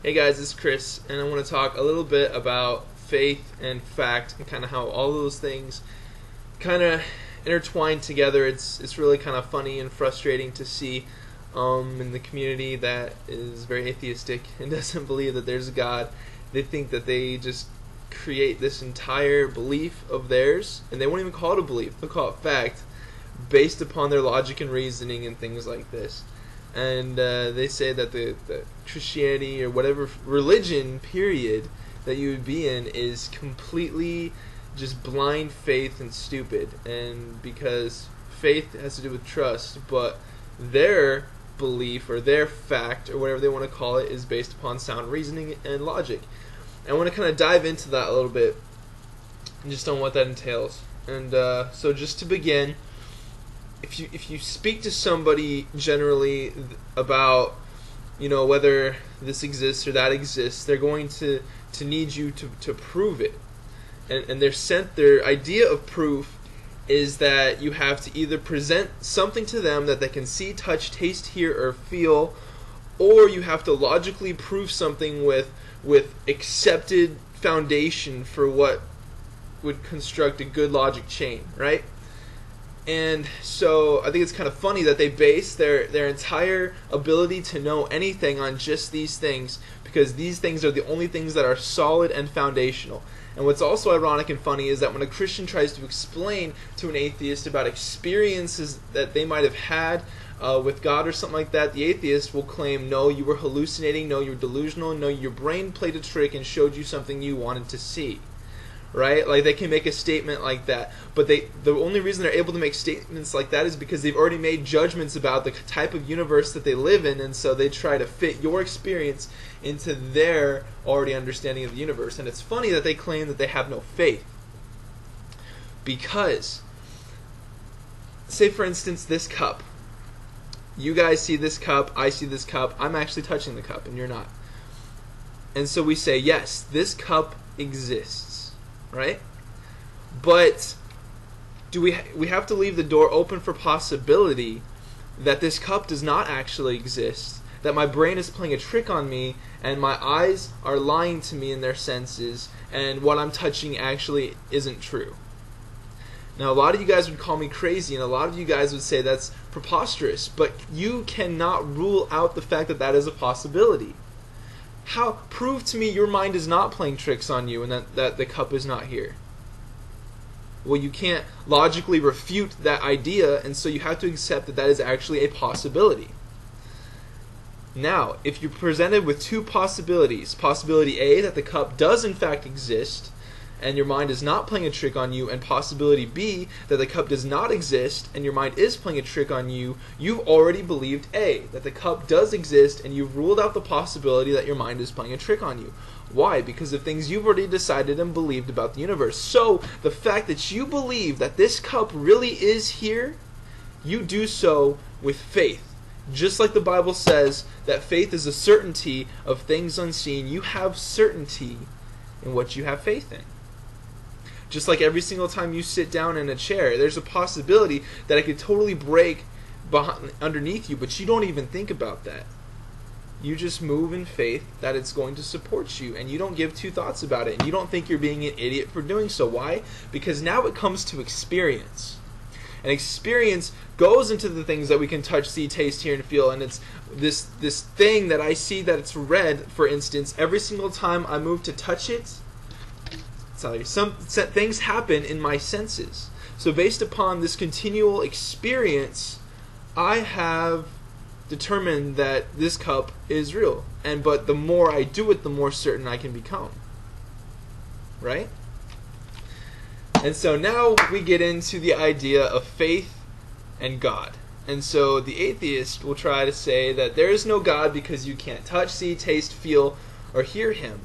Hey guys, this is Chris, and I want to talk a little bit about faith and fact and kind of how all those things kind of intertwine together. It's really kind of funny and frustrating to see in the community that is very atheistic and doesn't believe that there's a God. They think that they just create this entire belief of theirs, and they won't even call it a belief, they'll call it fact, based upon their logic and reasoning and things like this. And they say that the Christianity or whatever religion period that you would be in is completely just blind faith and stupid, and because faith has to do with trust, but their belief or their fact or whatever they want to call it is based upon sound reasoning and logic. I want to kind of dive into that a little bit just on what that entails. And so just to begin, if you speak to somebody generally about whether this exists or that exists, they're going to need you to prove it, and their idea of proof is that you have to either present something to them that they can see, touch, taste, hear, or feel, or you have to logically prove something with accepted foundation for what would construct a good logic chain, right? And so I think it's kind of funny that they base their entire ability to know anything on just these things, because these things are the only things that are solid and foundational. And what's also ironic and funny is that when a Christian tries to explain to an atheist about experiences that they might have had with God or something like that, the atheist will claim, no, you were hallucinating, no, you were delusional, no, your brain played a trick and showed you something you wanted to see. Right? Like, they can make a statement like that, but the only reason they're able to make statements like that is because they've already made judgments about the type of universe that they live in, and so they try to fit your experience into their already understanding of the universe. And it's funny that they claim that they have no faith, because, say for instance, this cup. You guys see this cup, I see this cup, I'm actually touching the cup, and you're not. And so we say, yes, this cup exists. Right? But do we have to leave the door open for possibility that this cup does not actually exist, that my brain is playing a trick on me, and my eyes are lying to me in their senses, and what I'm touching actually isn't true. Now, a lot of you guys would call me crazy, and a lot of you guys would say that's preposterous, but you cannot rule out the fact that that is a possibility. How? Prove to me your mind is not playing tricks on you and that the cup is not here. Well, you can't logically refute that idea, and so you have to accept that that is actually a possibility. Now, if you're presented with two possibilities, possibility A, that the cup does in fact exist, and your mind is not playing a trick on you, and possibility B, that the cup does not exist, and your mind is playing a trick on you, you've already believed A, that the cup does exist, and you've ruled out the possibility that your mind is playing a trick on you. Why? Because of things you've already decided and believed about the universe. So, the fact that you believe that this cup really is here, you do so with faith. Just like the Bible says that faith is a certainty of things unseen, you have certainty in what you have faith in. Just like every single time you sit down in a chair, there's a possibility that it could totally break underneath you, but you don't even think about that. You just move in faith that it's going to support you, and you don't give two thoughts about it, and you don't think you're being an idiot for doing so. Why? Because now it comes to experience. And experience goes into the things that we can touch, see, taste, hear, and feel, and it's this thing that I see that it's red, for instance, every single time I move to touch it, some things happen in my senses. So based upon this continual experience, I have determined that this cup is real. But the more I do it, the more certain I can become. Right? And so now we get into the idea of faith and God. And so the atheist will try to say that there is no God because you can't touch, see, taste, feel, or hear Him.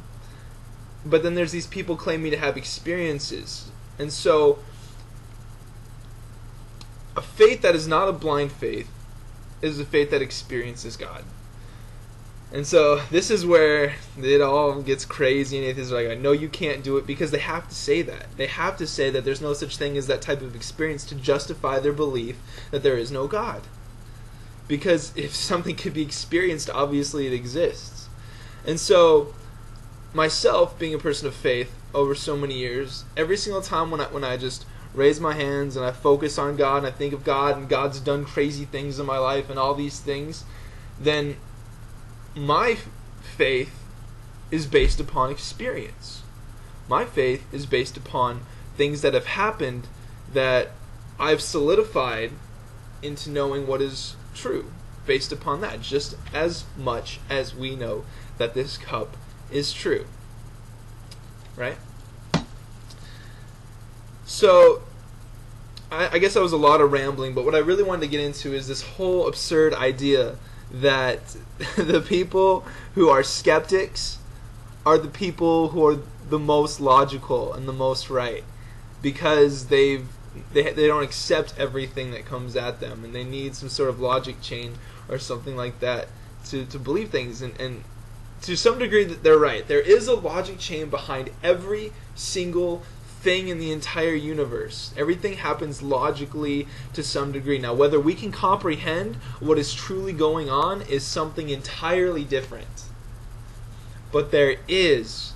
But then there's these people claiming to have experiences. And so a faith that is not a blind faith is a faith that experiences God. And so this is where it all gets crazy, and atheists are like, no, you can't do it, because they have to say that. They have to say that there's no such thing as that type of experience to justify their belief that there is no God. Because if something could be experienced, obviously it exists. And so, myself being a person of faith over so many years, every single time when I just raise my hands and I focus on God and I think of God and God's done crazy things in my life and all these things, then my faith is based upon experience. My faith is based upon things that have happened that I've solidified into knowing what is true based upon that, just as much as we know that this cup is true. Right? So, I guess that was a lot of rambling, but what I really wanted to get into is this whole absurd idea that the people who are skeptics are the people who are the most logical and the most right, because they don't accept everything that comes at them, and they need some sort of logic chain or something like that to believe things. And to some degree that they're right. There is a logic chain behind every single thing in the entire universe. Everything happens logically to some degree. Now, whether we can comprehend what is truly going on is something entirely different. But there is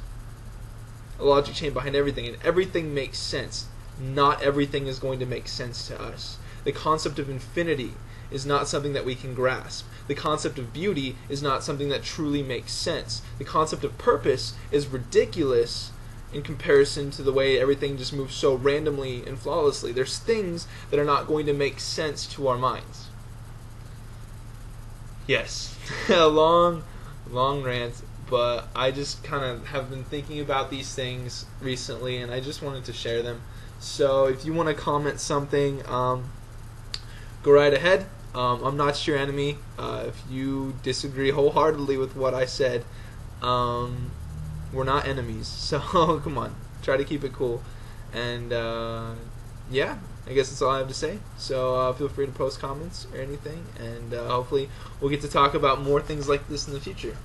a logic chain behind everything, and everything makes sense. Not everything is going to make sense to us. The concept of infinity is not something that we can grasp. The concept of beauty is not something that truly makes sense. The concept of purpose is ridiculous in comparison to the way everything just moves so randomly and flawlessly. There's things that are not going to make sense to our minds. Yes, a long rant, but I just kind of have been thinking about these things recently, and I just wanted to share them. So if you want to comment something, go right ahead. I'm not your enemy. If you disagree wholeheartedly with what I said, we're not enemies. So come on, try to keep it cool. And yeah, I guess that's all I have to say. So feel free to post comments or anything, and hopefully we'll get to talk about more things like this in the future.